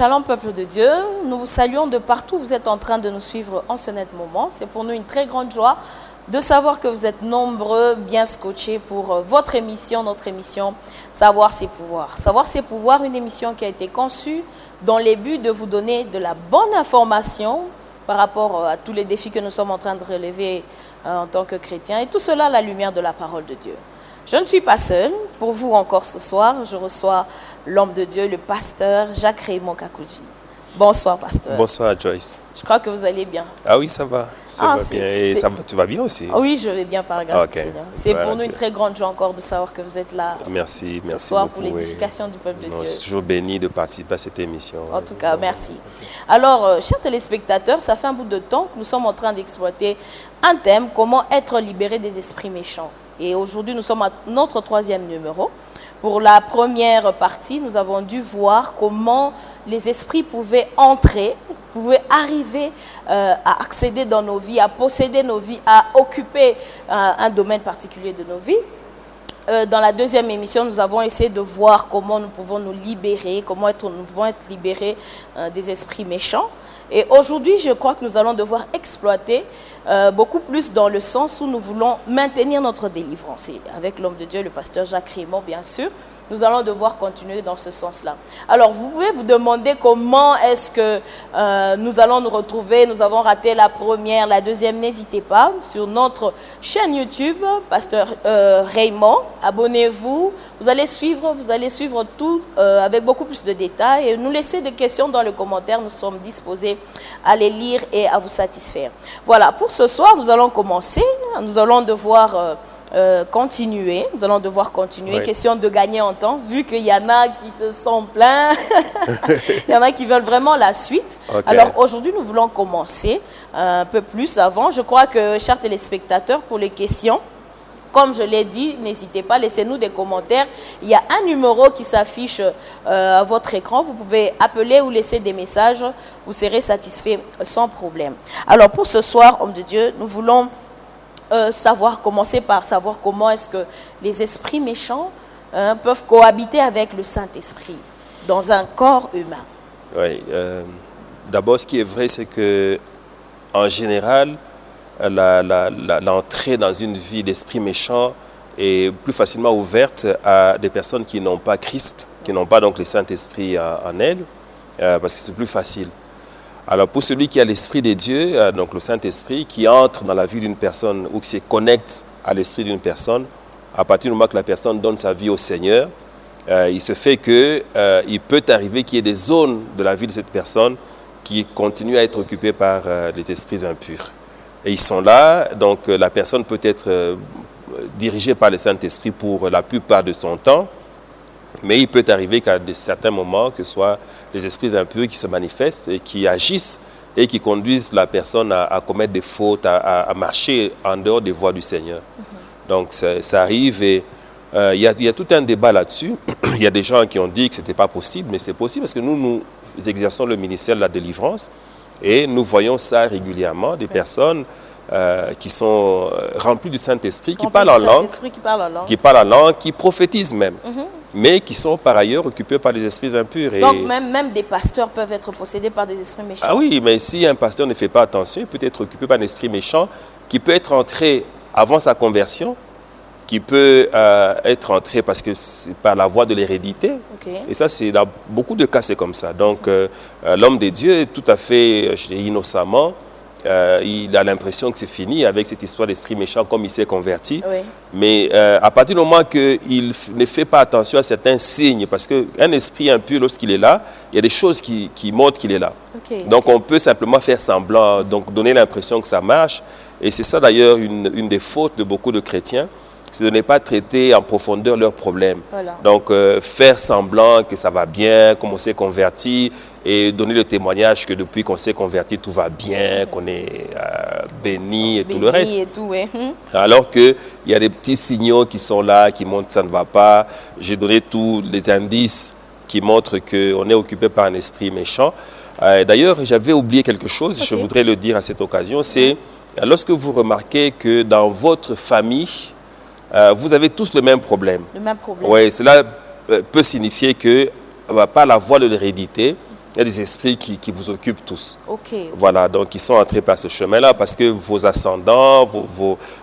Shalom peuple de Dieu, nous vous saluons de partout où vous êtes en train de nous suivre en ce net moment. C'est pour nous une très grande joie de savoir que vous êtes nombreux, bien scotchés pour votre émission, notre émission Savoir ses pouvoirs. Savoir ses pouvoirs, une émission qui a été conçue dans les buts de vous donner de la bonne information par rapport à tous les défis que nous sommes en train de relever en tant que chrétiens, et tout cela à la lumière de la parole de Dieu. Je ne suis pas seule. Pour vous encore ce soir, je reçois l'homme de Dieu, le pasteur Jacques-Raymond Kakouji. Bonsoir, pasteur. Bonsoir, Joyce. Je crois que vous allez bien. Ah oui, ça va. Ça va bien. Et ça va, tu vas bien aussi? Oui, je vais bien par la grâce du Okay. Seigneur. C'est Voilà, pour nous une très grande joie encore de savoir que vous êtes là merci ce soir beaucoup, pour l'édification du peuple de non, Dieu. je suis toujours béni de participer à cette émission. En tout cas, merci. Alors, chers téléspectateurs, ça fait un bout de temps que nous sommes en train d'exploiter un thème, comment être libéré des esprits méchants. Et aujourd'hui, nous sommes à notre 3e numéro. Pour la première partie, nous avons dû voir comment les esprits pouvaient entrer, pouvaient arriver à accéder dans nos vies, à posséder nos vies, à occuper un domaine particulier de nos vies. Dans la deuxième émission, nous avons essayé de voir comment nous pouvons nous libérer, comment nous pouvons être libérés des esprits méchants. Et aujourd'hui, je crois que nous allons devoir exploiter beaucoup plus dans le sens où nous voulons maintenir notre délivrance. Et avec l'homme de Dieu, le pasteur Jacques-Raymond, bien sûr, nous allons devoir continuer dans ce sens-là. Alors, vous pouvez vous demander comment est-ce que nous allons nous retrouver. Nous avons raté la première, la deuxième, n'hésitez pas. Sur notre chaîne YouTube, pasteur Raymond, abonnez-vous. Vous allez suivre tout avec beaucoup plus de détails. Et nous laissez des questions dans les commentaires. Nous sommes disposés à les lire et à vous satisfaire. Voilà, pour ce soir, nous allons commencer. Nous allons devoir... continuer. Nous allons devoir continuer. Oui. Question de gagner en temps, vu qu'il y en a qui se sont plaints. Il y en a qui veulent vraiment la suite. Okay. Alors aujourd'hui, nous voulons commencer un peu plus avant. Je crois que, chers téléspectateurs, pour les questions, comme je l'ai dit, n'hésitez pas, laissez-nous des commentaires. Il y a un numéro qui s'affiche à votre écran. Vous pouvez appeler ou laisser des messages. Vous serez satisfait sans problème. Alors pour ce soir, homme de Dieu, nous voulons commencer par savoir comment est-ce que les esprits méchants peuvent cohabiter avec le Saint-Esprit dans un corps humain. Oui. D'abord, ce qui est vrai, c'est que en général, l'entrée dans une vie d'esprit méchant est plus facilement ouverte à des personnes qui n'ont pas Christ, qui n'ont pas donc le Saint-Esprit en elles, parce que c'est plus facile. Alors pour celui qui a l'Esprit de Dieu, donc le Saint-Esprit, qui entre dans la vie d'une personne ou qui se connecte à l'Esprit d'une personne, à partir du moment que la personne donne sa vie au Seigneur, il se fait qu'il peut arriver qu'il y ait des zones de la vie de cette personne qui continuent à être occupées par les esprits impurs. Et ils sont là, donc la personne peut être dirigée par le Saint-Esprit pour la plupart de son temps, mais il peut arriver qu'à certains moments, que ce soit les esprits impurs qui se manifestent et qui agissent et qui conduisent la personne à commettre des fautes, à marcher en dehors des voies du Seigneur. Donc ça arrive et il y a tout un débat là-dessus. Il y a des gens qui ont dit que ce n'était pas possible, mais c'est possible parce que nous exerçons le ministère de la délivrance et nous voyons ça régulièrement, des personnes qui sont remplies du Saint-Esprit, qui parlent en langue, qui prophétisent même. Mais qui sont par ailleurs occupés par des esprits impurs. Donc même des pasteurs peuvent être possédés par des esprits méchants. Ah oui, mais si un pasteur ne fait pas attention, il peut être occupé par un esprit méchant qui peut être entré avant sa conversion, qui peut être entré parce que c'est par la voie de l'hérédité. Okay. Et ça, dans beaucoup de cas, c'est comme ça. Donc l'homme de Dieu, tout à fait innocemment, il a l'impression que c'est fini avec cette histoire d'esprit méchant comme il s'est converti. Oui. Mais à partir du moment qu'il ne fait pas attention à certains signes, parce qu'un esprit impur, lorsqu'il est là, il y a des choses qui montrent qu'il est là. Okay, donc on peut simplement faire semblant, donc donner l'impression que ça marche. Et c'est ça d'ailleurs une des fautes de beaucoup de chrétiens, c'est de ne pas traiter en profondeur leurs problèmes. Voilà. Donc faire semblant que ça va bien, qu'on s'est converti, et donner le témoignage que depuis qu'on s'est converti, tout va bien, qu'on est béni et tout le reste. Et tout, ouais. Alors qu'il y a des petits signaux qui sont là, qui montrent que ça ne va pas. J'ai donné tous les indices qui montrent qu'on est occupé par un esprit méchant. D'ailleurs, j'avais oublié quelque chose, okay. Je voudrais le dire à cette occasion, c'est lorsque vous remarquez que dans votre famille, vous avez tous le même problème. Le même problème. Oui, cela peut signifier que par la voie de l'hérédité, Il y a des esprits qui vous occupent tous. Okay. Voilà, donc ils sont entrés par ce chemin-là parce que vos ascendants,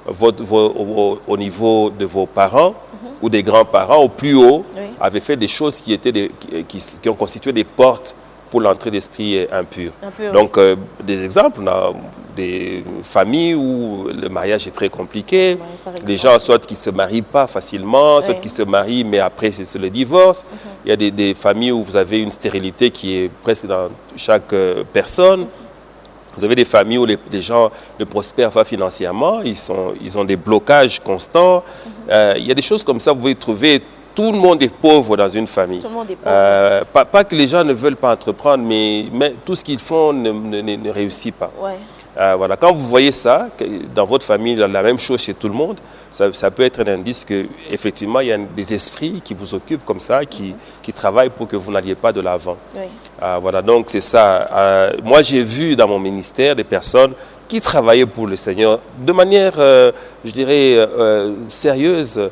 au niveau de vos parents ou des grands-parents, au plus haut, avaient fait des choses qui ont constitué des portes pour l'entrée d'esprits impurs. Donc, des exemples, on a des familles où le mariage est très compliqué, des gens soit qui ne se marient pas facilement, soit qui se marient mais après c'est le divorce. Il y a des familles où vous avez une stérilité qui est presque dans chaque personne. Vous avez des familles où les gens ne prospèrent pas financièrement, ils ont des blocages constants. Il y a des choses comme ça, vous pouvez trouver. Tout le monde est pauvre dans une famille. Tout le monde est pauvre. Pas que les gens ne veulent pas entreprendre, mais tout ce qu'ils font ne réussit pas. Voilà. Quand vous voyez ça, dans votre famille, la même chose chez tout le monde, ça peut être un indice qu'effectivement, il y a des esprits qui vous occupent comme ça, qui travaillent pour que vous n'alliez pas de l'avant. Voilà, donc c'est ça. Moi, j'ai vu dans mon ministère des personnes qui travaillaient pour le Seigneur de manière, je dirais, sérieuse,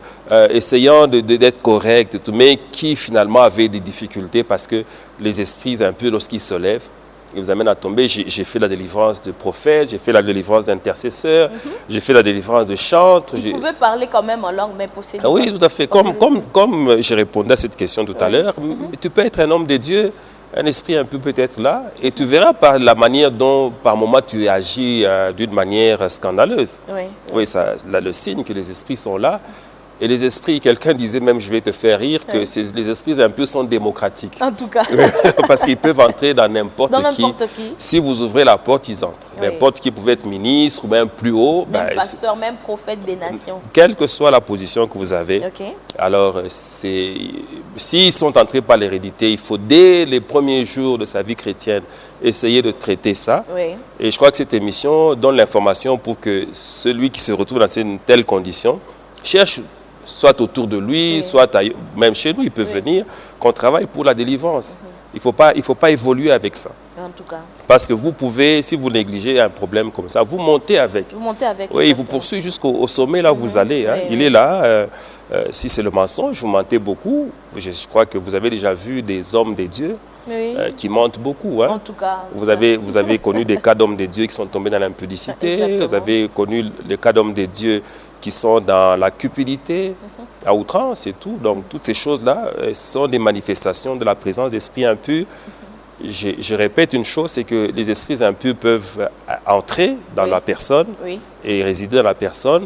essayant d'être corrects, mais qui finalement avaient des difficultés parce que les esprits impurs, lorsqu'ils se lèvent, ils vous amènent à tomber. J'ai fait la délivrance de prophètes, j'ai fait la délivrance d'intercesseurs, j'ai fait la délivrance de chantres. Vous pouvez parler quand même en langue, mais posséder. Oui, tout à fait. Comme je répondais à cette question tout à l'heure, tu peux être un homme de Dieu, un esprit un peu peut-être là, et tu verras par la manière dont, par moment, tu agis d'une manière scandaleuse. Oui, ça, là, le signe que les esprits sont là. Et les esprits, quelqu'un disait même, je vais te faire rire, que les esprits un peu sont démocratiques. En tout cas. Parce qu'ils peuvent entrer dans n'importe qui. Si vous ouvrez la porte, ils entrent. N'importe qui pouvait être ministre ou même plus haut. Même pasteur, même prophète des nations. Quelle que soit la position que vous avez. Alors, s'ils sont entrés par l'hérédité, il faut dès les premiers jours de sa vie chrétienne essayer de traiter ça. Et je crois que cette émission donne l'information pour que celui qui se retrouve dans une telle condition cherche soit autour de lui, soit même chez nous, il peut venir, qu'on travaille pour la délivrance. Il ne faut pas évoluer avec ça. En tout cas. Parce que vous pouvez, si vous négligez un problème comme ça, vous montez avec. Vous montez avec. Oui, il vous poursuit jusqu'au sommet, là où vous allez. Hein. Il est là. Si c'est le mensonge, vous mentez beaucoup. Je crois que vous avez déjà vu des hommes de Dieu qui mentent beaucoup. Hein. En tout cas. Vous avez connu des cas d'hommes de Dieu qui sont tombés dans l'impudicité. Vous avez connu les cas d'hommes de Dieu qui sont dans la cupidité, à outrance et tout. Donc, toutes ces choses-là sont des manifestations de la présence d'esprits impurs. Je répète une chose, c'est que les esprits impurs peuvent entrer dans la personne et résider dans la personne,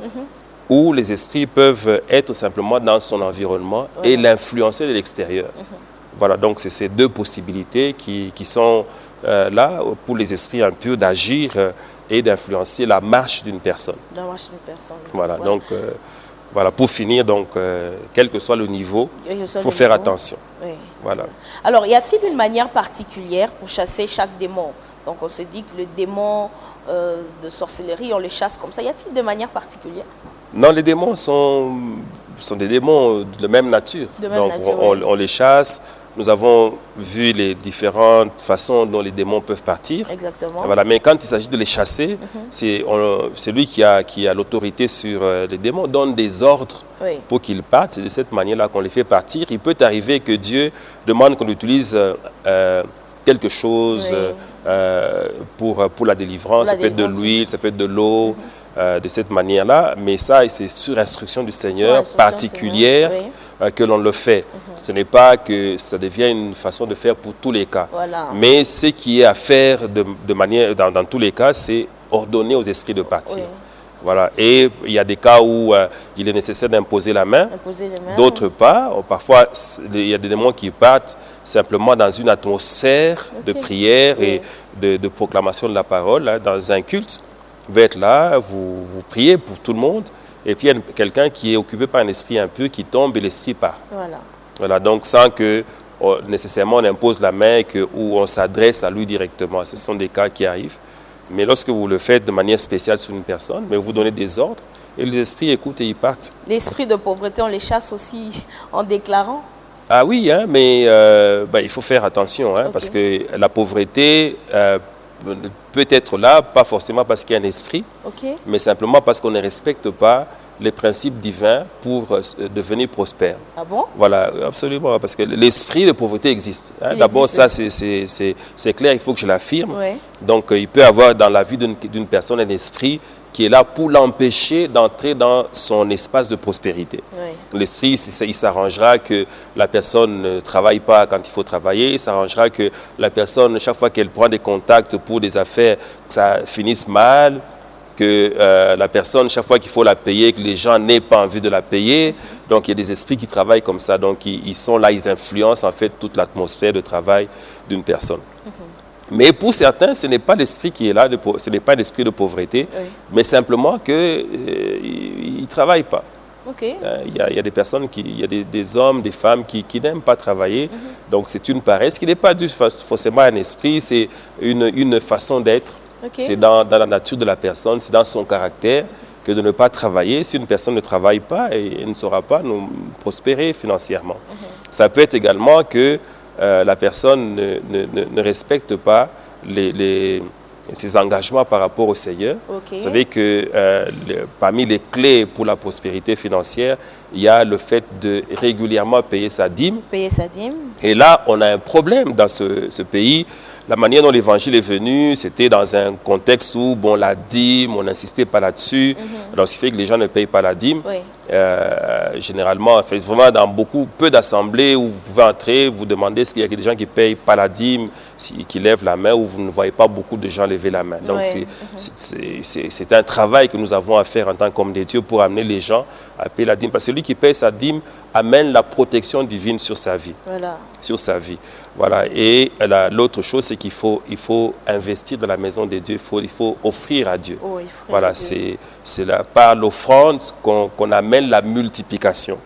ou les esprits peuvent être simplement dans son environnement et l'influencer de l'extérieur. Voilà, donc c'est ces deux possibilités qui sont là pour les esprits impurs d'agir et d'influencer la marche d'une personne. La marche d'une personne. Voilà, donc voilà, pour finir, donc, quel que soit le niveau, il faut faire attention. Voilà. Alors, y a-t-il une manière particulière pour chasser chaque démon? Donc, on se dit que le démon de sorcellerie, on le chasse comme ça. Y a-t-il de manière particulière? Non, les démons sont des démons de même nature. On les chasse. Nous avons vu les différentes façons dont les démons peuvent partir. Exactement. Voilà. Mais quand il s'agit de les chasser, c'est lui qui a l'autorité sur les démons, donne des ordres pour qu'ils partent. C'est de cette manière-là qu'on les fait partir. Il peut arriver que Dieu demande qu'on utilise quelque chose pour la délivrance. Ça peut être de l'huile, ça peut être de l'eau. De cette manière-là, mais ça, c'est sur instruction du Seigneur particulière que l'on le fait. Ce n'est pas que ça devient une façon de faire pour tous les cas. Mais ce qui est à faire de manière, dans tous les cas, c'est ordonner aux esprits de partir. Voilà. Et il y a des cas où il est nécessaire d'imposer la main, d'autres pas. Parfois, il y a des démons qui partent simplement dans une atmosphère de prière et de proclamation de la parole, hein, dans un culte. Vous êtes là, vous priez pour tout le monde, et puis il y a quelqu'un qui est occupé par un esprit impur qui tombe et l'esprit part. Voilà, donc sans que nécessairement on impose la main ou on s'adresse à lui directement. Ce sont des cas qui arrivent. Mais lorsque vous le faites de manière spéciale sur une personne, mais vous donnez des ordres, et les esprits écoutent et ils partent. L'esprit de pauvreté, on les chasse aussi en déclarant? Ah oui, hein, mais il faut faire attention, hein, parce que la pauvreté peut être là, pas forcément parce qu'il y a un esprit, mais simplement parce qu'on ne respecte pas les principes divins pour devenir prospère. Ah bon? Voilà, absolument, parce que l'esprit de pauvreté existe. Hein. D'abord, ça, c'est clair, il faut que je l'affirme. Oui. Donc, il peut y avoir dans la vie d'une personne un esprit qui est là pour l'empêcher d'entrer dans son espace de prospérité. Oui. L'esprit, il s'arrangera que la personne ne travaille pas quand il faut travailler, il s'arrangera que la personne, chaque fois qu'elle prend des contacts pour des affaires, que ça finisse mal, que la personne, chaque fois qu'il faut la payer, que les gens n'aient pas envie de la payer. Donc, il y a des esprits qui travaillent comme ça. Donc, ils sont là, ils influencent en fait toute l'atmosphère de travail d'une personne. Mais pour certains, ce n'est pas l'esprit qui est là, ce n'est pas l'esprit de pauvreté, oui. Mais simplement qu'ils ne travaillent pas. Okay. Il y a des personnes, il y a des hommes, des femmes qui n'aiment pas travailler. Donc c'est une paresse qui n'est pas due forcément à un esprit, c'est une façon d'être. Okay. C'est dans la nature de la personne, c'est dans son caractère que de ne pas travailler. Si une personne ne travaille pas, elle ne saura pas nous prospérer financièrement. Ça peut être également que la personne ne respecte pas ses engagements par rapport au Seigneur. Okay. Vous savez que parmi les clés pour la prospérité financière, il y a le fait de régulièrement payer sa dîme. Payer sa dîme. Et là, on a un problème dans ce pays. La manière dont l'évangile est venu, c'était dans un contexte où, bon, la dîme, on n'insistait pas là-dessus. Alors, ce qui fait que les gens ne payent pas la dîme. Oui. Généralement, en fait, vraiment dans peu d'assemblées où vous pouvez entrer, vous demandez est-ce qu'il y a des gens qui ne payent pas la dîme, qui lèvent la main, ou vous ne voyez pas beaucoup de gens lever la main. Donc, c'est un travail que nous avons à faire en tant qu'hommes de Dieu pour amener les gens à payer la dîme. Parce que celui qui paye sa dîme amène la protection divine sur sa vie. Voilà. Sur sa vie. Voilà. Et l'autre chose, c'est qu'il faut investir dans la maison de Dieu. Il faut offrir à Dieu. Oh, voilà, c'est par l'offrande qu'on amène la multiplication.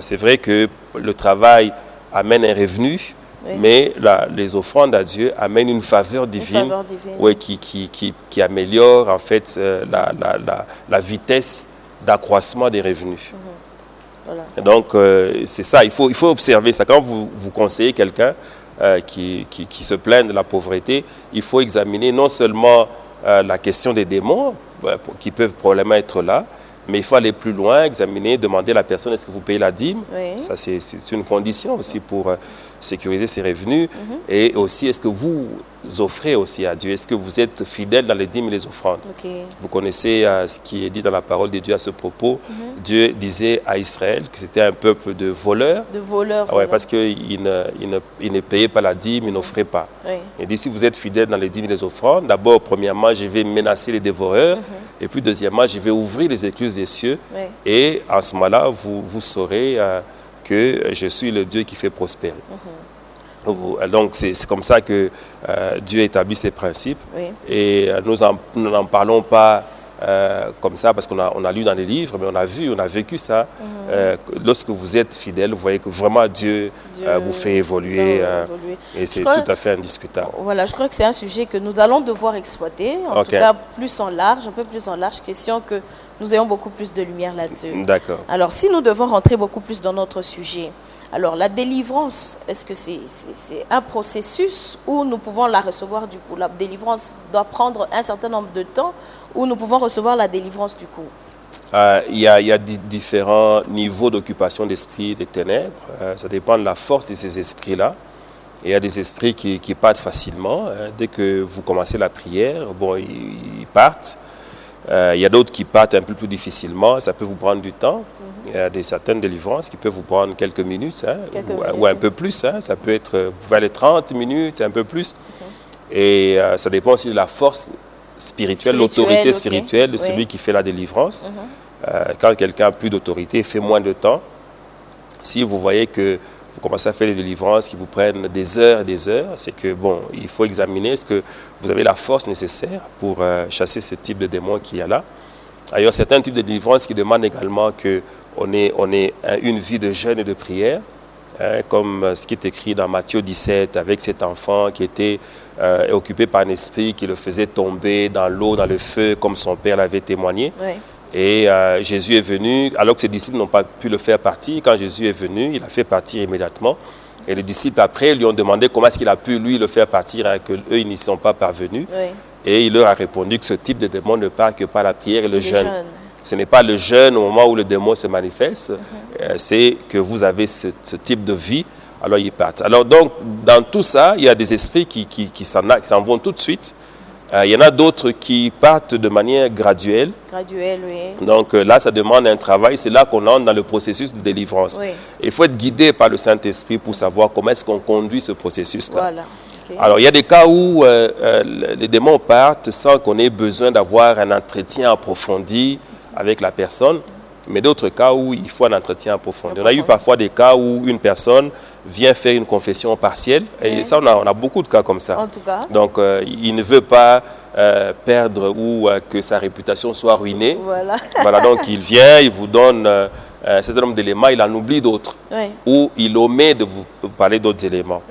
C'est vrai que le travail amène un revenu, oui. Mais les offrandes à Dieu amènent une faveur divine, ouais, qui améliore en fait la vitesse d'accroissement des revenus. Voilà. Donc, c'est ça, il faut observer ça. Quand vous conseillez quelqu'un qui se plaint de la pauvreté, il faut examiner non seulement la question des démons, qui peuvent probablement être là, mais il faut aller plus loin, examiner, demander à la personne est-ce que vous payez la dîme. Oui. Ça, c'est une condition aussi pour sécuriser ses revenus. Et aussi, est-ce que vous offrez aussi à Dieu? Est-ce que vous êtes fidèle dans les dîmes et les offrandes? Okay. Vous connaissez ce qui est dit dans la parole de Dieu à ce propos. Dieu disait à Israël que c'était un peuple de voleurs. De voleurs. Ouais, parce qu'ils ne payaient pas la dîme, ils n'offraient pas. Oui. Il dit, si vous êtes fidèle dans les dîmes et les offrandes, d'abord, premièrement, je vais menacer les dévoreurs. Et puis, deuxièmement, je vais ouvrir les écluses des cieux. Oui. Et en ce moment-là, vous saurez que je suis le Dieu qui fait prospérer. Donc, c'est comme ça que Dieu établit ses principes. Oui. Et nous n'en parlons pas comme ça parce qu'on a lu dans les livres, mais on a vécu ça. Lorsque vous êtes fidèle, vous voyez que vraiment Dieu vous fait évoluer. Et c'est tout à fait indiscutable. Voilà, je crois que c'est un sujet que nous allons devoir exploiter, en tout cas plus en large, un peu plus en large, question que nous ayons beaucoup plus de lumière là-dessus. D'accord. Alors, si nous devons rentrer beaucoup plus dans notre sujet, alors la délivrance, est-ce que c'est un processus où nous pouvons la recevoir du coup? La délivrance doit prendre un certain nombre de temps où nous pouvons recevoir la délivrance du coup? Il y a différents niveaux d'occupation d'esprit des ténèbres. Ça dépend de la force de ces esprits-là. Il y a des esprits qui partent facilement. Dès que vous commencez la prière, bon, ils partent. Il y a d'autres qui partent un peu plus difficilement. Ça peut vous prendre du temps. Il y a certaines délivrances qui peuvent vous prendre quelques minutes, ou un peu plus. Ça peut être, vous pouvez aller 30 minutes, un peu plus. Et ça dépend aussi de la force spirituelle, l'autorité spirituelle de celui qui fait la délivrance. Quand quelqu'un a plus d'autorité et fait moins de temps, si vous voyez que vous commencez à faire des délivrances qui vous prennent des heures et des heures, c'est que, bon, il faut examiner est-ce que vous avez la force nécessaire pour chasser ce type de démon qu'il y a là. D'ailleurs, certains types de délivrances qui demandent également qu'on ait une vie de jeûne et de prière, comme ce qui est écrit dans Matthieu 17, avec cet enfant qui était occupé par un esprit qui le faisait tomber dans l'eau, dans le feu, comme son père l'avait témoigné. Oui. Et Jésus est venu, alors que ses disciples n'ont pas pu le faire partir. Quand Jésus est venu, il a fait partir immédiatement. Et les disciples, après, lui ont demandé comment est-ce qu'il a pu, lui, le faire partir, qu'eux, ils n'y sont pas parvenus. Oui. Et il leur a répondu que ce type de démon ne part que par la prière et le jeûne. Ce n'est pas le jeûne au moment où le démon se manifeste, c'est que vous avez ce type de vie, alors ils partent. Alors donc, dans tout ça, il y a des esprits qui s'en vont tout de suite. Il y en a d'autres qui partent de manière graduelle. Graduelle, oui. Donc là, ça demande un travail. C'est là qu'on entre dans le processus de délivrance. Oui. Il faut être guidé par le Saint-Esprit pour savoir comment est-ce qu'on conduit ce processus-là. Voilà. Okay. Alors, il y a des cas où les démons partent sans qu'on ait besoin d'avoir un entretien approfondi avec la personne, mais d'autres cas où il faut un entretien approfondi. On a eu parfois des cas où une personne vient faire une confession partielle, et ça, on a beaucoup de cas comme ça. En tout cas. Donc, il ne veut pas perdre ou que sa réputation soit ruinée. Voilà. Voilà, donc il vient, il vous donne un certain nombre d'éléments, il en oublie d'autres, ou il omet de vous parler d'autres éléments.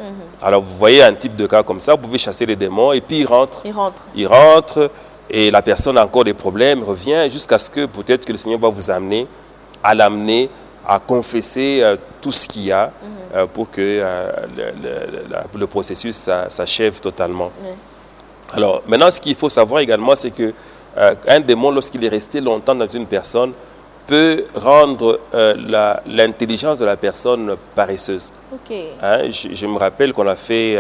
Alors, vous voyez un type de cas comme ça, vous pouvez chasser les démons, et puis il rentre. Il rentre, et la personne a encore des problèmes, revient, jusqu'à ce que peut-être que le Seigneur va vous amener à l'amener à confesser tout ce qu'il y a pour que le processus s'achève totalement. Alors, maintenant, ce qu'il faut savoir également, c'est qu'un démon, lorsqu'il est resté longtemps dans une personne, peut rendre l'intelligence de la personne paresseuse. Hein, je me rappelle qu'on a fait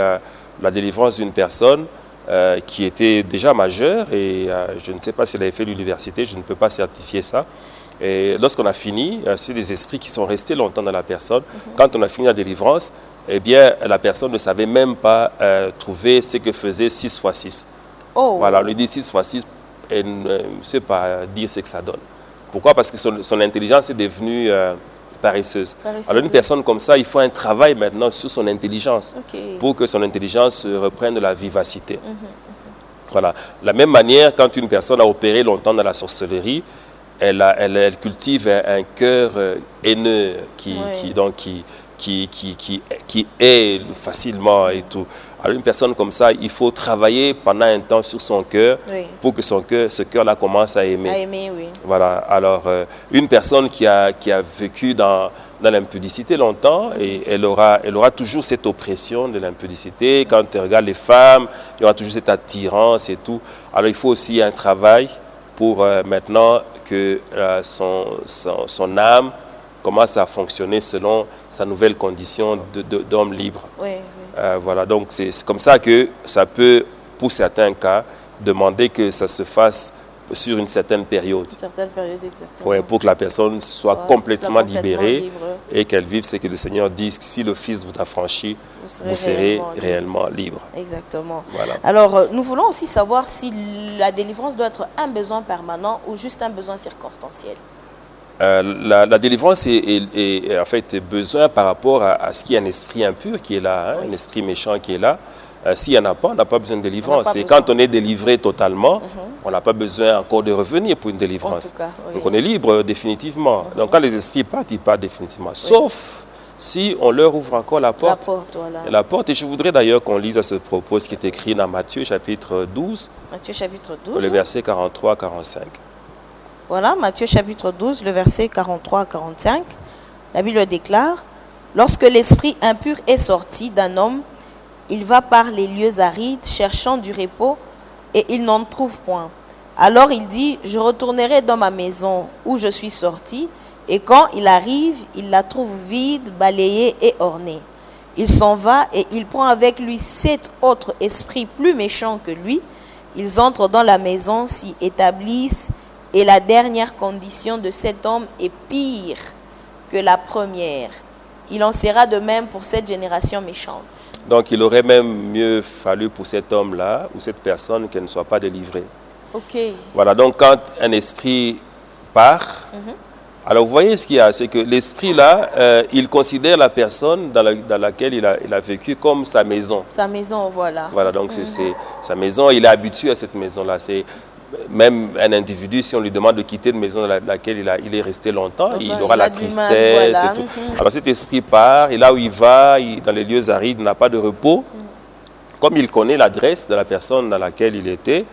la délivrance d'une personne qui était déjà majeure, et je ne sais pas si elle avait fait l'université, je ne peux pas certifier ça. Et lorsqu'on a fini, c'est des esprits qui sont restés longtemps dans la personne. Quand on a fini la délivrance, eh bien, la personne ne savait même pas trouver ce que faisait 6 x 6. Voilà, on lui dit 6 x 6, elle ne sait pas dire ce que ça donne. Pourquoi? Parce que son intelligence est devenue paresseuse. Alors, une personne comme ça, il faut un travail maintenant sur son intelligence pour que son intelligence reprenne de la vivacité. Voilà. De la même manière, quand une personne a opéré longtemps dans la sorcellerie, elle cultive un cœur haineux qui hait facilement et tout. Alors une personne comme ça, il faut travailler pendant un temps sur son cœur pour que ce cœur-là commence à aimer. Voilà. Alors une personne qui a vécu dans l'impudicité longtemps, et elle aura toujours cette oppression de l'impudicité. Quand elle regarde les femmes, il y aura toujours cette attirance et tout. Alors il faut aussi un travail pour maintenant que son âme commence à fonctionner selon sa nouvelle condition d'homme libre. Voilà, donc c'est comme ça que ça peut, pour certains cas, demander que ça se fasse sur une certaine période. Une certaine période, exactement. Pour que la personne soit complètement libérée libre. Et qu'elle vive ce que le Seigneur dit, si le Fils vous a franchi, vous serez réellement libre. Exactement. Voilà. Alors, nous voulons aussi savoir si la délivrance doit être un besoin permanent ou juste un besoin circonstanciel. La délivrance est en fait besoin par rapport à ce qu'il y a un esprit impur qui est là, un esprit méchant qui est là. S'il n'y en a pas, on n'a pas besoin de délivrance. Et quand on est délivré totalement, on n'a pas besoin encore de revenir pour une délivrance. En tout cas, donc on est libre définitivement. Donc quand les esprits partent, ils partent définitivement. Sauf si on leur ouvre encore la porte. La porte, et je voudrais d'ailleurs qu'on lise à ce propos ce qui est écrit dans Matthieu chapitre 12. Matthieu chapitre 12. Le verset 43 à 45. Voilà, Matthieu chapitre 12, le verset 43 à 45. La Bible déclare: lorsque l'esprit impur est sorti d'un homme, il va par les lieux arides, cherchant du repos, et il n'en trouve point. Alors il dit: je retournerai dans ma maison où je suis sorti, et quand il arrive, il la trouve vide, balayée et ornée. Il s'en va et il prend avec lui 7 autres esprits plus méchants que lui. Ils entrent dans la maison, s'y établissent, et la dernière condition de cet homme est pire que la première. Il en sera de même pour cette génération méchante. Donc, il aurait même mieux fallu pour cet homme-là ou cette personne qu'elle ne soit pas délivrée. Voilà, donc quand un esprit part, alors vous voyez ce qu'il y a, c'est que l'esprit-là, il considère la personne dans laquelle il a vécu comme sa maison. Sa maison, voilà. Voilà, donc c'est sa maison, il est habitué à cette maison-là. C'est même un individu, si on lui demande de quitter une maison dans laquelle il est resté longtemps, il aura la tristesse et tout. Alors cet esprit part, et là où il va, dans les lieux arides, il n'a pas de repos. Comme il connaît l'adresse de la personne dans laquelle il était,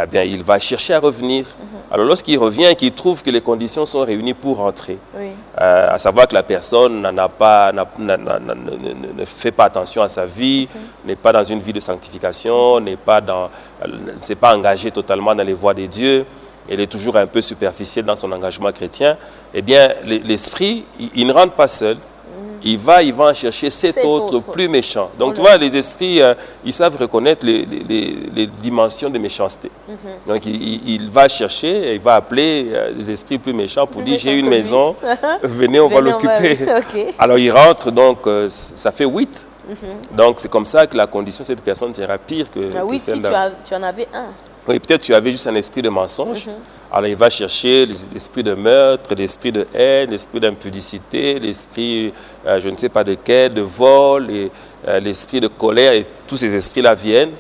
eh bien, il va chercher à revenir. Alors lorsqu'il revient et qu'il trouve que les conditions sont réunies pour rentrer, à savoir que la personne ne fait pas attention à sa vie, n'est pas dans une vie de sanctification, ne s'est pas engagé totalement dans les voies de Dieu, elle est toujours un peu superficielle dans son engagement chrétien, eh bien, l'esprit, il ne rentre pas seul. Il va en chercher sept autres plus méchants. Donc, tu vois, les esprits, ils savent reconnaître les dimensions de méchanceté. Donc, il va chercher, il va appeler les esprits plus méchants pour dire, j'ai une maison, venez, on va l'occuper. Okay. Alors, il rentre, donc, ça fait 8. Donc, c'est comme ça que la condition de cette personne sera pire que, oui, si tu en avais un. Oui, peut-être tu avais juste un esprit de mensonge. Alors, il va chercher l'esprit de meurtre, l'esprit de haine, l'esprit d'impudicité, l'esprit, je ne sais pas de quel, de vol, l'esprit de colère. Et tous ces esprits-là viennent.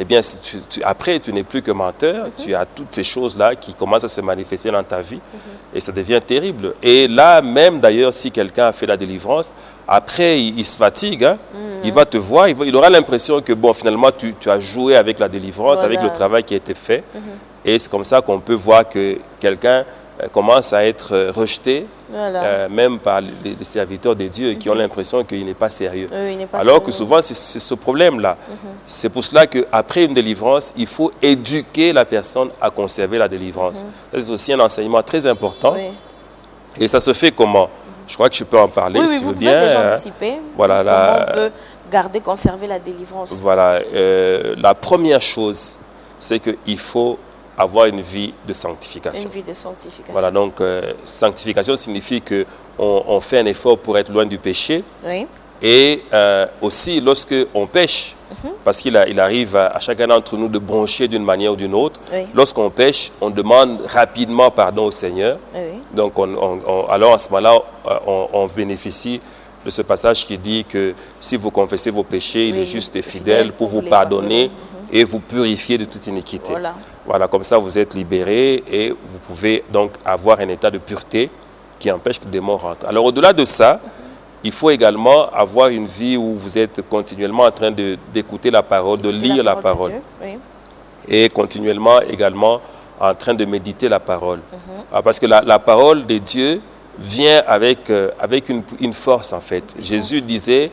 Eh bien, si après, tu n'es plus que menteur. Tu as toutes ces choses-là qui commencent à se manifester dans ta vie. Et ça devient terrible. Et là, même d'ailleurs, si quelqu'un a fait la délivrance, après, il se fatigue. Hein. Il va te voir, il aura l'impression que, bon, finalement, tu as joué avec la délivrance, avec le travail qui a été fait. Et c'est comme ça qu'on peut voir que quelqu'un commence à être rejeté, même par les serviteurs de Dieu qui ont l'impression qu'il n'est pas sérieux. Alors que souvent, c'est ce problème-là. C'est pour cela qu'après une délivrance, il faut éduquer la personne à conserver la délivrance. C'est aussi un enseignement très important. Et ça se fait comment? Je crois que je peux en parler, si tu veux bien. Oui, vous pouvez déjà anticiper. Voilà, comment on peut garder, conserver la délivrance. Voilà. La première chose, c'est qu'il faut avoir une vie de sanctification. Une vie de sanctification. Voilà, donc sanctification signifie qu'on fait un effort pour être loin du péché. Oui. Et aussi, lorsqu'on pêche, parce qu'il arrive à chacun d'entre nous de broncher d'une manière ou d'une autre, lorsqu'on pêche, on demande rapidement pardon au Seigneur. Donc, alors à ce moment-là, on bénéficie de ce passage qui dit que si vous confessez vos péchés, il est juste et fidèle pour vous pardonner et vous purifier de toute iniquité. Voilà, comme ça, vous êtes libérés et vous pouvez donc avoir un état de pureté qui empêche que les démons rentrent. Alors, au-delà de ça, il faut également avoir une vie où vous êtes continuellement en train d'écouter la parole, de lire la parole. Et continuellement également en train de méditer la parole. Parce que la parole de Dieu vient avec une force, en fait. Jésus disait,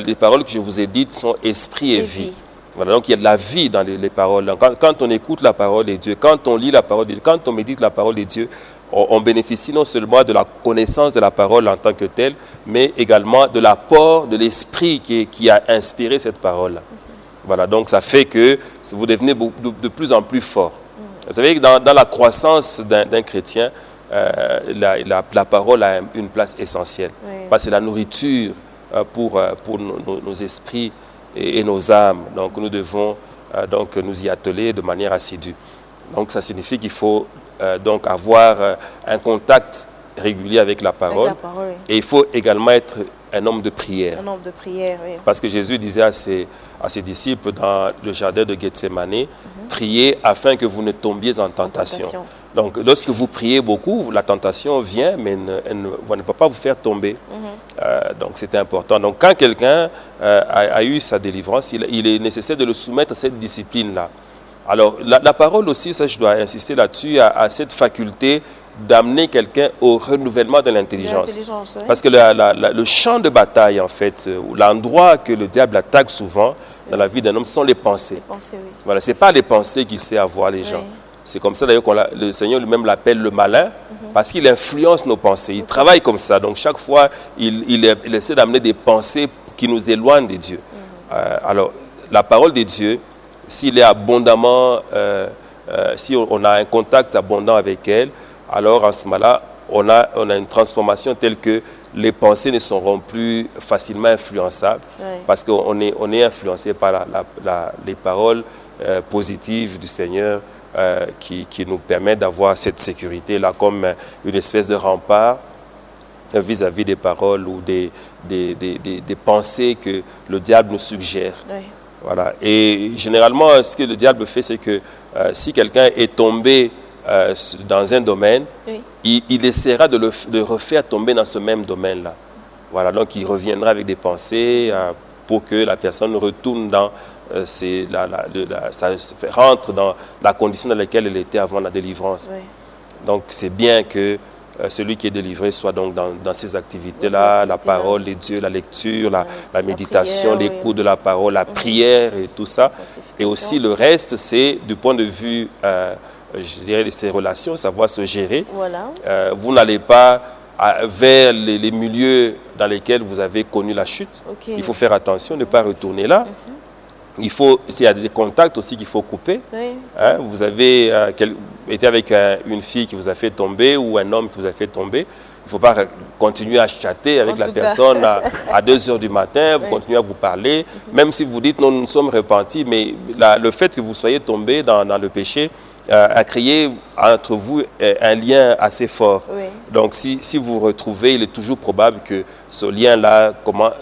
les paroles que je vous ai dites sont esprit et vie. Voilà, donc il y a de la vie dans les paroles. Quand on écoute la parole de Dieu, quand on lit la parole de Dieu, quand on médite la parole de Dieu, on bénéficie non seulement de la connaissance de la parole en tant que telle, mais également de l'apport de l'esprit qui a inspiré cette parole. Voilà, donc ça fait que vous devenez de plus en plus fort. Vous savez que dans la croissance d'un chrétien, la parole a une place essentielle. Parce que c'est la nourriture pour nos esprits et nos âmes. Donc nous devons donc nous y atteler de manière assidue. Donc ça signifie qu'il faut donc avoir un contact régulier avec la parole. Et il faut également être un homme de prière. Un homme de prière, oui. Parce que Jésus disait à ses disciples dans le jardin de Gethsémanie, priez afin que vous ne tombiez en tentation. Donc, lorsque vous priez beaucoup, la tentation vient, mais elle ne va pas vous faire tomber. Donc, c'est important. Donc, quand quelqu'un a eu sa délivrance, il est nécessaire de le soumettre à cette discipline-là. Alors, la parole aussi, ça je dois insister là-dessus, a cette faculté d'amener quelqu'un au renouvellement de l'intelligence. Parce que le champ de bataille, en fait, l'endroit que le diable attaque souvent dans la vie d'un homme, sont les pensées. Voilà, ce n'est pas les pensées qu'il sait avoir, les gens. C'est comme ça d'ailleurs que le Seigneur lui-même l'appelle le malin, parce qu'il influence nos pensées. Il travaille comme ça. Donc chaque fois, il essaie d'amener des pensées qui nous éloignent de Dieu. Alors, la parole de Dieu, s'il est abondamment, si on a un contact abondant avec elle, alors en ce moment-là, on a une transformation telle que les pensées ne seront plus facilement influençables, parce qu'on est influencé par les paroles positives du Seigneur, qui nous permet d'avoir cette sécurité-là comme une espèce de rempart vis-à-vis des paroles ou des pensées que le diable nous suggère. Voilà. Et généralement, ce que le diable fait, c'est que si quelqu'un est tombé dans un domaine, il essaiera de le refaire tomber dans ce même domaine-là. Voilà. Donc, il reviendra avec des pensées pour que la personne retourne dans... ça rentre dans la condition dans laquelle elle était avant la délivrance. Donc, c'est bien que celui qui est délivré soit donc dans ces activités-là, la parole de Dieu, la lecture, la méditation, l'écoute de la parole, la prière et tout ça. Et aussi le reste, c'est du point de vue je dirais, ces relations, savoir se gérer. Voilà. Vous n'allez pas vers les milieux dans lesquels vous avez connu la chute. Okay. Il faut faire attention, ne pas retourner là. S'il y a des contacts aussi qu'il faut couper. Oui. Hein, vous avez été avec une fille qui vous a fait tomber ou un homme qui vous a fait tomber. Il ne faut pas continuer à chatter avec la personne à 2 heures du matin, vous continuez à vous parler, même si vous dites non, nous sommes repentis, mais le fait que vous soyez tombé dans le péché a créé entre vous un lien assez fort. Oui. Donc si vous vous retrouvez, il est toujours probable que ce lien-là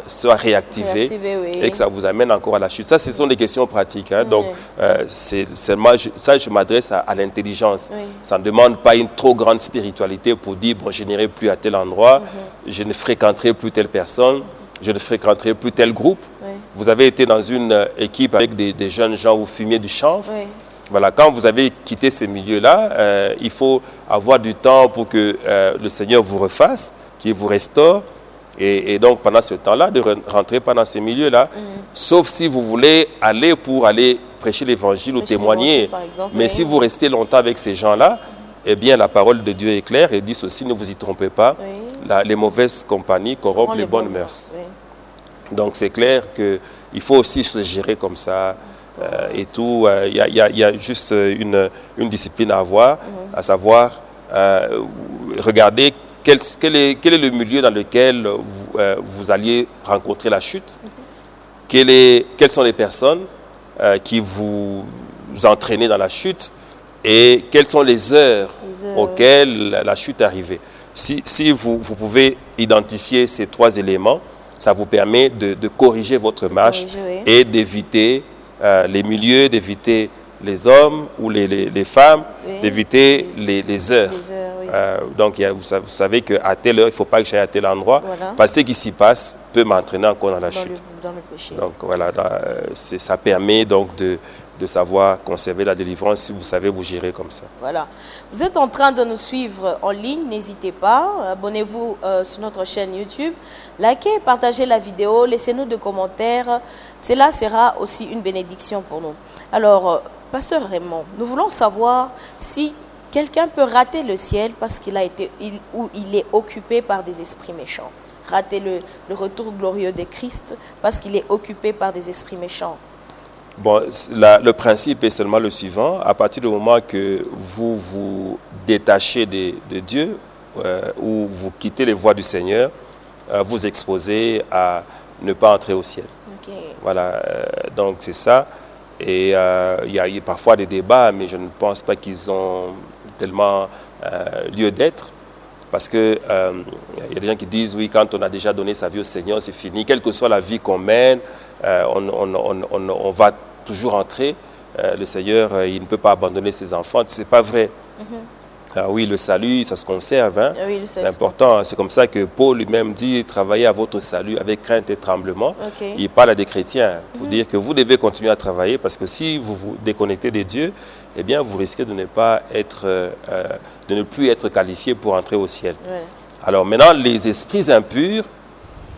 soit réactivé oui. et que ça vous amène encore à la chute. Ça, ce sont des questions pratiques. Hein. Donc, je m'adresse à l'intelligence. Oui. Ça ne demande pas une trop grande spiritualité pour dire, bon, je n'irai plus à tel endroit, je ne fréquenterai plus telle personne, je ne fréquenterai plus tel groupe. Oui. Vous avez été dans une équipe avec des jeunes gens, vous fumiez du chanvre. Oui. Voilà, quand vous avez quitté ces milieux-là, il faut avoir du temps pour que le Seigneur vous refasse, qu'il vous restaure. Et donc, pendant ce temps-là, ne rentrez pas dans ces milieux-là, sauf si vous voulez aller prêcher l'évangile ou témoigner. Par exemple, mais si vous restez longtemps avec ces gens-là, eh bien, la parole de Dieu est claire et dit ceci, ne vous y trompez pas. Les mauvaises compagnies corrompent les bonnes mœurs. Donc, c'est clair qu'il faut aussi se gérer comme ça. Et tout, il y a juste une discipline à avoir, à savoir regarder quel est le milieu dans lequel vous alliez rencontrer la chute, quelles sont les personnes qui vous entraînez dans la chute et quelles sont les heures auxquelles la chute est arrivée. Si vous pouvez identifier ces 3 éléments, ça vous permet de corriger votre marche et d'éviter les milieux, d'éviter les hommes ou les femmes, d'éviter les heures. Donc, vous savez qu'à telle heure, il ne faut pas que j'aille à tel endroit, parce que ce qui s'y passe peut m'entraîner encore dans la chute. Dans le péché. Donc, voilà, ça permet donc de savoir conserver la délivrance si vous savez vous gérer comme ça. Voilà. Vous êtes en train de nous suivre en ligne, n'hésitez pas, abonnez-vous sur notre chaîne YouTube, likez, partagez la vidéo, laissez-nous des commentaires, cela sera aussi une bénédiction pour nous. Alors, Pasteur Raymond, nous voulons savoir si quelqu'un peut rater le ciel parce qu'il il est occupé par des esprits méchants. Rater le retour glorieux de Christ parce qu'il est occupé par des esprits méchants. Bon, le principe est seulement le suivant. À partir du moment que vous vous détachez de Dieu ou vous quittez les voies du Seigneur, vous exposez à ne pas entrer au ciel. Okay. Voilà, donc c'est ça. Et il y a parfois des débats, mais je ne pense pas qu'ils ont tellement lieu d'être. Parce qu'il y a des gens qui disent, oui, quand on a déjà donné sa vie au Seigneur, c'est fini. Quelle que soit la vie qu'on mène, on va toujours entrer. Le Seigneur, il ne peut pas abandonner ses enfants. Ce n'est pas vrai. Ah oui, le salut, ça se conserve. Hein? Oui, c'est important. C'est comme ça que Paul lui-même dit, travaillez à votre salut avec crainte et tremblement. Okay. Il parle à des chrétiens pour dire que vous devez continuer à travailler parce que si vous vous déconnectez de Dieu, eh bien, vous risquez de ne plus être qualifié pour entrer au ciel. Ouais. Alors maintenant, les esprits impurs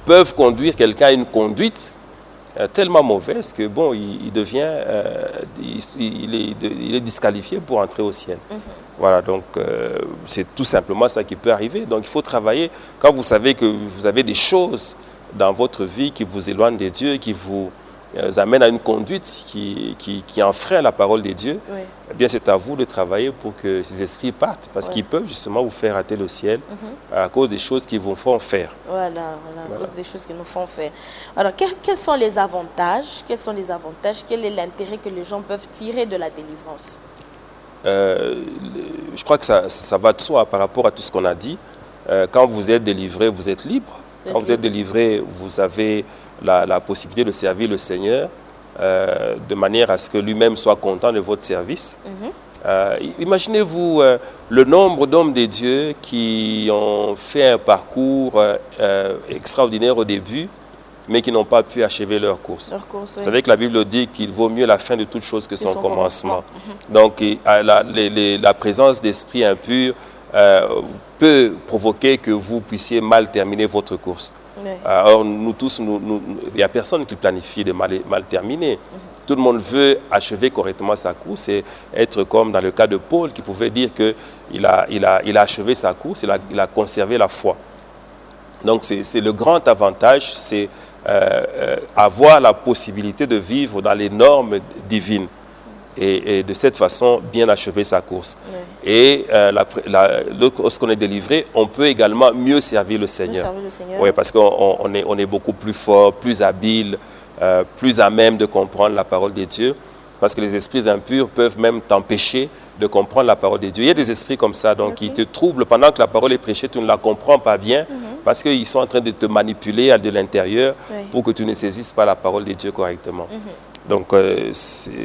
peuvent conduire quelqu'un à une conduite tellement mauvaise que bon, il est disqualifié pour entrer au ciel. Voilà, donc c'est tout simplement ça qui peut arriver. Donc il faut travailler. Quand vous savez que vous avez des choses dans votre vie qui vous éloignent de Dieu, qui vous amènent à une conduite qui enfreint la parole de Dieu, oui. Eh bien c'est à vous de travailler pour que ces esprits partent, parce qu'ils peuvent justement vous faire rater le ciel à cause des choses qu'ils vous font faire. Voilà, à cause des choses qu'ils nous font faire. Alors quels sont les avantages? Quel est l'intérêt que les gens peuvent tirer de la délivrance? Je crois que ça va de soi par rapport à tout ce qu'on a dit. Quand vous êtes délivré, vous êtes libre. Quand vous êtes délivré, vous avez la possibilité de servir le Seigneur de manière à ce que lui-même soit content de votre service. Imaginez-vous le nombre d'hommes de Dieu qui ont fait un parcours extraordinaire au début, mais qui n'ont pas pu achever leur course. Vous savez que la Bible dit qu'il vaut mieux la fin de toute chose que son commencement. Donc, la présence d'esprits impurs peut provoquer que vous puissiez mal terminer votre course. Or, nous tous, il n'y a personne qui planifie de mal terminer. Tout le monde veut achever correctement sa course et être comme dans le cas de Paul qui pouvait dire qu'il a achevé sa course, il a conservé la foi. Donc c'est le grand avantage, c'est avoir la possibilité de vivre dans les normes divines et de cette façon bien achever sa course. Oui. Et lorsqu'on est délivré, on peut également mieux servir le Seigneur. Oui, parce qu'on est beaucoup plus fort, plus habile, plus à même de comprendre la parole de Dieu. Parce que les esprits impurs peuvent même t'empêcher de comprendre la parole de Dieu. Il y a des esprits comme ça, donc qui te troublent pendant que la parole est prêchée, tu ne la comprends pas bien, parce qu'ils sont en train de te manipuler de l'intérieur pour que tu ne saisisses pas la parole de Dieu correctement. Donc,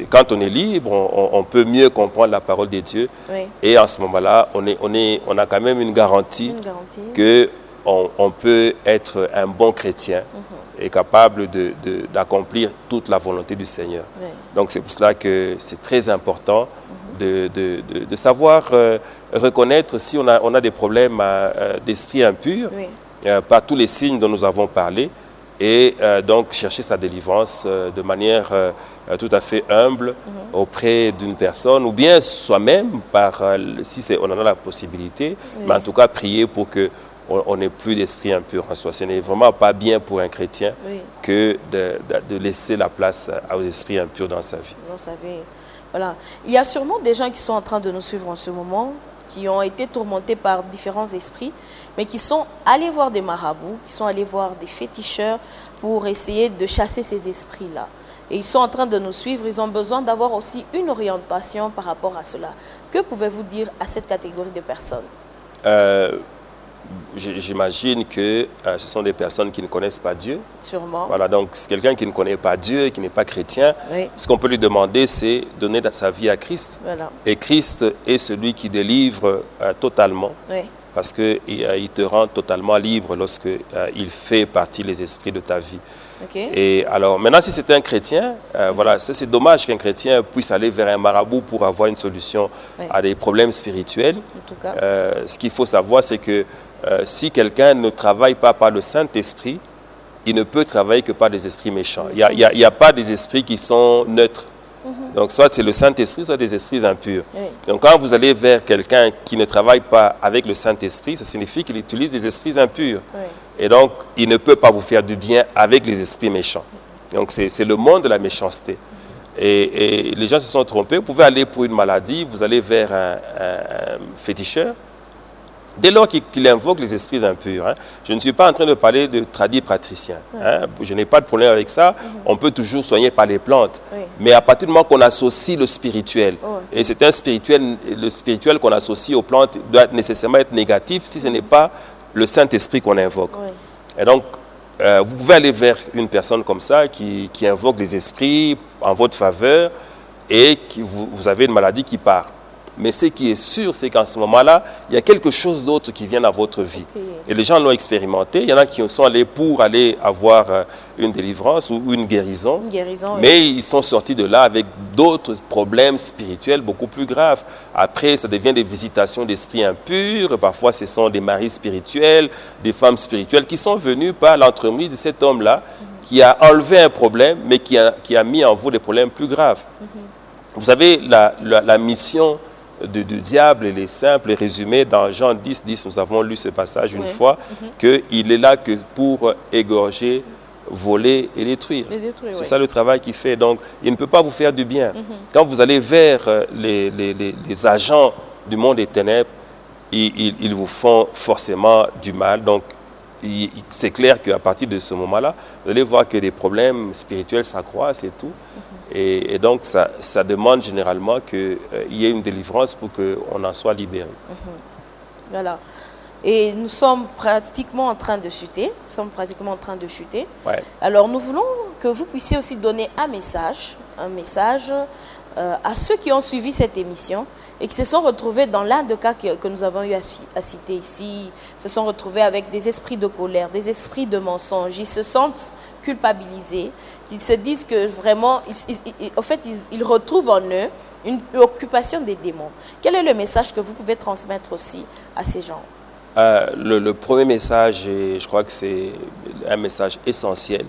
quand on est libre, on peut mieux comprendre la parole de Dieu. Oui. Et en ce moment-là, on a quand même une garantie qu'on peut être un bon chrétien et capable d'accomplir toute la volonté du Seigneur. Oui. Donc, c'est pour cela que c'est très important de savoir reconnaître si on a des problèmes d'esprit impur, par tous les signes dont nous avons parlé. Et donc chercher sa délivrance de manière tout à fait humble auprès d'une personne, ou bien soi-même, si on en a la possibilité, mais en tout cas prier pour qu'on n'ait plus d'esprit impur en soi. Ce n'est vraiment pas bien pour un chrétien que de laisser la place aux esprits impurs dans sa vie. Voilà. Il y a sûrement des gens qui sont en train de nous suivre en ce moment, qui ont été tourmentés par différents esprits, mais qui sont allés voir des marabouts, qui sont allés voir des féticheurs pour essayer de chasser ces esprits-là. Et ils sont en train de nous suivre, ils ont besoin d'avoir aussi une orientation par rapport à cela. Que pouvez-vous dire à cette catégorie de personnes? J'imagine que ce sont des personnes qui ne connaissent pas Dieu. Sûrement. Voilà, donc c'est quelqu'un qui ne connaît pas Dieu, qui n'est pas chrétien. Ce qu'on peut lui demander, c'est de donner sa vie à Christ. Voilà. Et Christ est celui qui délivre totalement. Parce qu'il te rend totalement libre lorsqu'il fait partie des esprits de ta vie. Et alors, maintenant, si c'est un chrétien, voilà, c'est dommage qu'un chrétien puisse aller vers un marabout pour avoir une solution à des problèmes spirituels. En tout cas. Ce qu'il faut savoir, c'est que si quelqu'un ne travaille pas par le Saint-Esprit, il ne peut travailler que par des esprits méchants. Il n'y a pas des esprits qui sont neutres. Donc, soit c'est le Saint-Esprit, soit des esprits impurs. Donc, quand vous allez vers quelqu'un qui ne travaille pas avec le Saint-Esprit, ça signifie qu'il utilise des esprits impurs. Et donc, il ne peut pas vous faire du bien avec les esprits méchants. Donc, c'est le monde de la méchanceté. Et les gens se sont trompés. Vous pouvez aller pour une maladie, vous allez vers un féticheur. Dès lors qu'il invoque les esprits impurs, je ne suis pas en train de parler de tradipraticiens. Je n'ai pas de problème avec ça. On peut toujours soigner par les plantes. Mais à partir du moment qu'on associe le spirituel, et c'est le spirituel qu'on associe aux plantes doit nécessairement être négatif si ce n'est pas le Saint-Esprit qu'on invoque. Et donc, vous pouvez aller vers une personne comme ça qui invoque les esprits en votre faveur et vous avez une maladie qui part. Mais ce qui est sûr, c'est qu'en ce moment-là, il y a quelque chose d'autre qui vient dans votre vie. Et les gens l'ont expérimenté. Il y en a qui sont allés pour aller avoir une délivrance ou une guérison. Mais ils sont sortis de là avec d'autres problèmes spirituels beaucoup plus graves. Après, ça devient des visitations d'esprits impurs. Parfois, ce sont des maris spirituels, des femmes spirituelles qui sont venues par l'entremise de cet homme-là qui a enlevé un problème, mais qui a mis en vous des problèmes plus graves. Vous savez, la mission du diable, elle est simple et résumée dans Jean 10, 10. Nous avons lu ce passage une fois, qu'il est là que pour égorger, voler et détruire. C'est ça le travail qu'il fait. Donc, il ne peut pas vous faire du bien. Quand vous allez vers les agents du monde des ténèbres, ils vous font forcément du mal. Donc, c'est clair qu'à partir de ce moment-là, vous allez voir que les problèmes spirituels s'accroissent et tout. Et donc, ça demande généralement qu'il y ait une délivrance pour qu'on en soit libéré. Voilà. Et nous sommes pratiquement en train de chuter. Alors, nous voulons que vous puissiez aussi donner un message à ceux qui ont suivi cette émission et qui se sont retrouvés dans l'un des cas que nous avons eu à citer ici, se sont retrouvés avec des esprits de colère, des esprits de mensonge. Ils se sentent culpabilisés, ils se disent que vraiment, ils retrouvent en eux une occupation des démons. Quel est le message que vous pouvez transmettre aussi à ces gens? Le premier message, et je crois que c'est un message essentiel,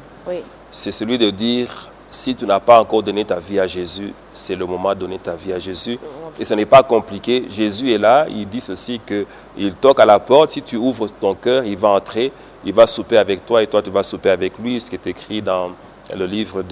c'est celui de dire si tu n'as pas encore donné ta vie à Jésus, c'est le moment de donner ta vie à Jésus. Et ce n'est pas compliqué. Jésus est là. Il dit ceci, qu'il toque à la porte. Si tu ouvres ton cœur, il va entrer. Il va souper avec toi et toi, tu vas souper avec lui. Ce qui est écrit dans le livre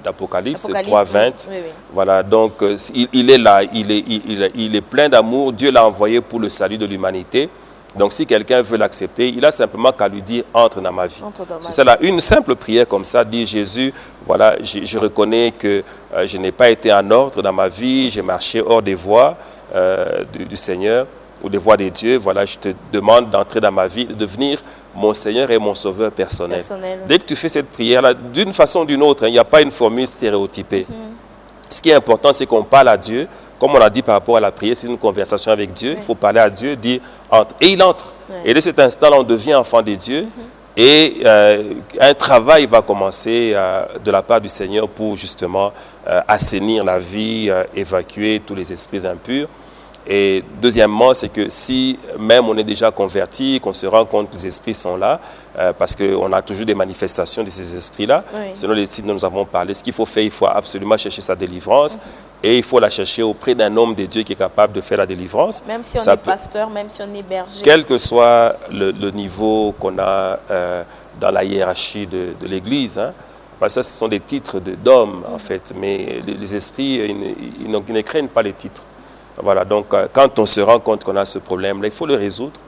d'Apocalypse 3:20. Oui. Voilà, donc il est là. Il est plein d'amour. Dieu l'a envoyé pour le salut de l'humanité. Donc, si quelqu'un veut l'accepter, il a simplement qu'à lui dire « entre dans ma vie ». C'est ça là, une simple prière comme ça, dit « Jésus, voilà, je reconnais que je n'ai pas été en ordre dans ma vie, j'ai marché hors des voies du Seigneur ou des voies des dieux. Voilà, je te demande d'entrer dans ma vie, de devenir mon Seigneur et mon Sauveur personnel. » Dès que tu fais cette prière-là, d'une façon ou d'une autre, il n'y a pas une formule stéréotypée. Ce qui est important, c'est qu'on parle à Dieu. Comme on l'a dit par rapport à la prière, c'est une conversation avec Dieu. Il faut parler à Dieu, dire entre. Et il entre. Et de cet instant-là, on devient enfant de Dieu. Et un travail va commencer de la part du Seigneur pour justement assainir la vie, évacuer tous les esprits impurs. Et deuxièmement, c'est que si même on est déjà converti, qu'on se rend compte que les esprits sont là, parce qu'on a toujours des manifestations de ces esprits-là, selon les sites dont nous avons parlé, ce qu'il faut faire, il faut absolument chercher sa délivrance. Et il faut la chercher auprès d'un homme de Dieu qui est capable de faire la délivrance. Même si on est pasteur, même si on est berger. Quel que soit le niveau qu'on a dans la hiérarchie de l'Église. Hein, parce que ce sont des titres d'hommes, en fait. Mais les esprits, ils ne craignent pas les titres. Voilà, donc quand on se rend compte qu'on a ce problème-là, il faut le résoudre.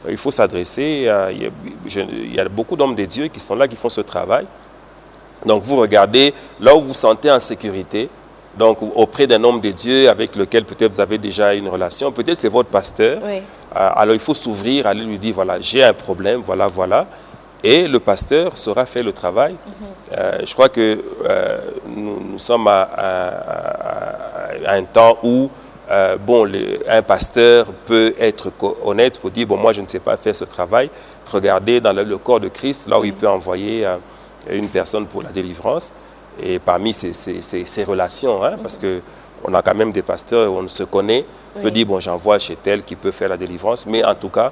Il faut s'adresser. Il y a beaucoup d'hommes de Dieu qui sont là, qui font ce travail. Donc vous regardez là où vous vous sentez en sécurité. Donc, auprès d'un homme de Dieu avec lequel peut-être vous avez déjà une relation, peut-être c'est votre pasteur. Alors, il faut s'ouvrir, aller lui dire, voilà, j'ai un problème, voilà, voilà. Et le pasteur saura faire le travail. Je crois que nous sommes à un temps où, un pasteur peut être honnête pour dire, bon, moi, je ne sais pas faire ce travail. Regardez dans le corps de Christ, là où il peut envoyer une personne pour la délivrance. Et parmi ces relations, hein, parce qu'on a quand même des pasteurs où on se connaît, on peut dire, bon, j'envoie chez tel qui peut faire la délivrance, mais en tout cas,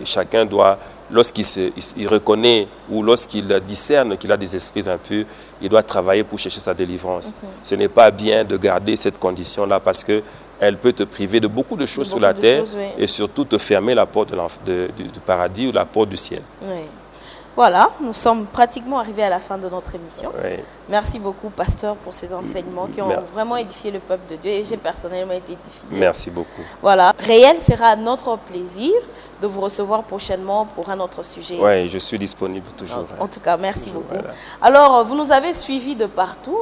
chacun doit, lorsqu'il reconnaît ou lorsqu'il discerne qu'il a des esprits impurs, il doit travailler pour chercher sa délivrance. Ce n'est pas bien de garder cette condition-là parce qu'elle peut te priver de beaucoup de choses sur la terre et surtout te fermer la porte du paradis ou la porte du ciel. Voilà, nous sommes pratiquement arrivés à la fin de notre émission. Merci beaucoup, pasteur, pour ces enseignements qui ont vraiment édifié le peuple de Dieu et j'ai personnellement été édifié. Merci beaucoup. Voilà, réel sera notre plaisir de vous recevoir prochainement pour un autre sujet. Oui, je suis disponible toujours. En tout cas, merci beaucoup. Voilà. Alors, vous nous avez suivis de partout.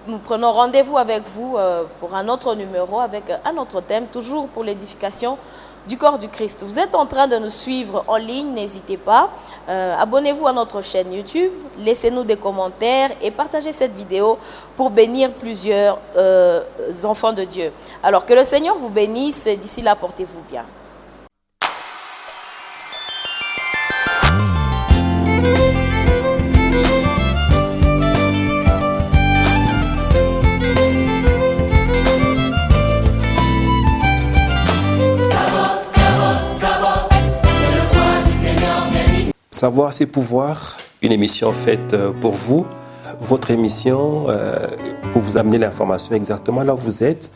Nous prenons rendez-vous avec vous pour un autre numéro avec un autre thème, toujours pour l'édification du corps du Christ. Vous êtes en train de nous suivre en ligne, n'hésitez pas. Abonnez-vous à notre chaîne YouTube, laissez-nous des commentaires et partagez cette vidéo pour bénir plusieurs enfants de Dieu. Alors que le Seigneur vous bénisse, d'ici là, portez-vous bien. Savoir, c'est pouvoir. Une émission faite pour vous, votre émission, pour vous amener l'information exactement là où vous êtes.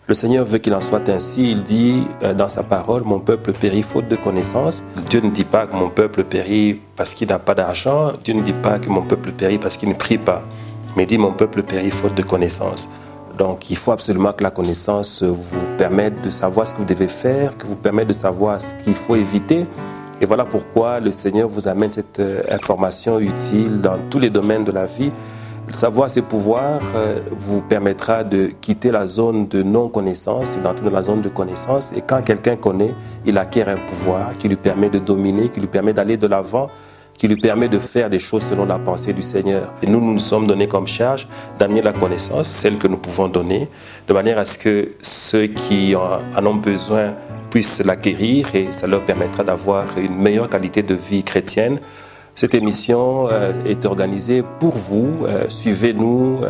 Le Seigneur veut qu'il en soit ainsi. Il dit dans sa parole, mon peuple périt faute de connaissance. Dieu ne dit pas que mon peuple périt parce qu'il n'a pas d'argent. Dieu ne dit pas que mon peuple périt parce qu'il ne prie pas. Mais il dit mon peuple périt faute de connaissance. Donc il faut absolument que la connaissance vous permette de savoir ce que vous devez faire, que vous permette de savoir ce qu'il faut éviter. Et voilà pourquoi le Seigneur vous amène cette information utile dans tous les domaines de la vie. Le savoir, c'est pouvoir, vous permettra de quitter la zone de non-connaissance et d'entrer dans la zone de connaissance. Et quand quelqu'un connaît, il acquiert un pouvoir qui lui permet de dominer, qui lui permet d'aller de l'avant, qui lui permet de faire des choses selon la pensée du Seigneur. Et nous nous sommes donnés comme charge d'amener la connaissance, celle que nous pouvons donner, de manière à ce que ceux qui en ont besoin puissent l'acquérir et ça leur permettra d'avoir une meilleure qualité de vie chrétienne. Cette émission est organisée pour vous. Suivez-nous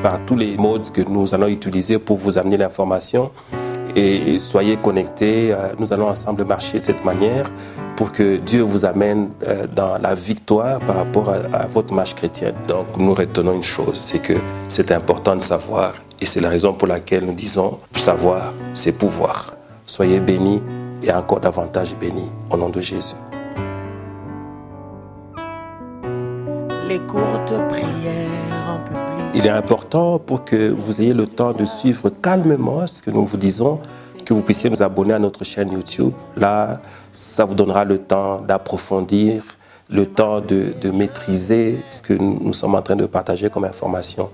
par tous les modes que nous allons utiliser pour vous amener l'information. Et soyez connectés, nous allons ensemble marcher de cette manière pour que Dieu vous amène dans la victoire par rapport à votre marche chrétienne. Donc nous retenons une chose, c'est que c'est important de savoir et c'est la raison pour laquelle nous disons savoir, c'est pouvoir. Soyez bénis et encore davantage bénis au nom de Jésus. Les courtes prières en public. Il est important pour que vous ayez le temps de suivre calmement ce que nous vous disons, que vous puissiez nous abonner à notre chaîne YouTube. Là, ça vous donnera le temps d'approfondir, le temps de maîtriser ce que nous sommes en train de partager comme information.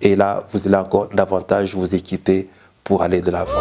Et là, vous allez encore davantage vous équiper pour aller de l'avant.